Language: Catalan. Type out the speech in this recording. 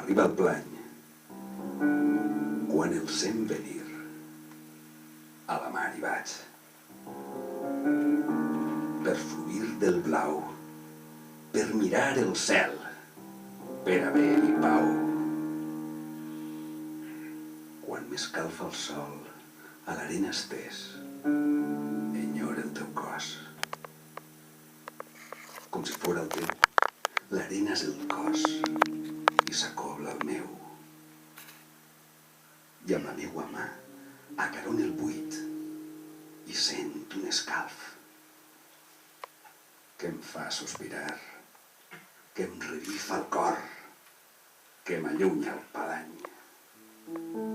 Arriba el plany. Quan el sent venir, a la mar hi vaig. Per fluir del blau, per mirar el cel, per haver-hi pau. Quan m'escalfa el sol, a l'arena estès, enyora el teu cos. Com si fora el teu, l'arena és el cos i s'acobla al meu. I amb la meua mà acaron el buit i sent un escalf que em fa sospirar, que em revifa el cor, que m'allunya el padany.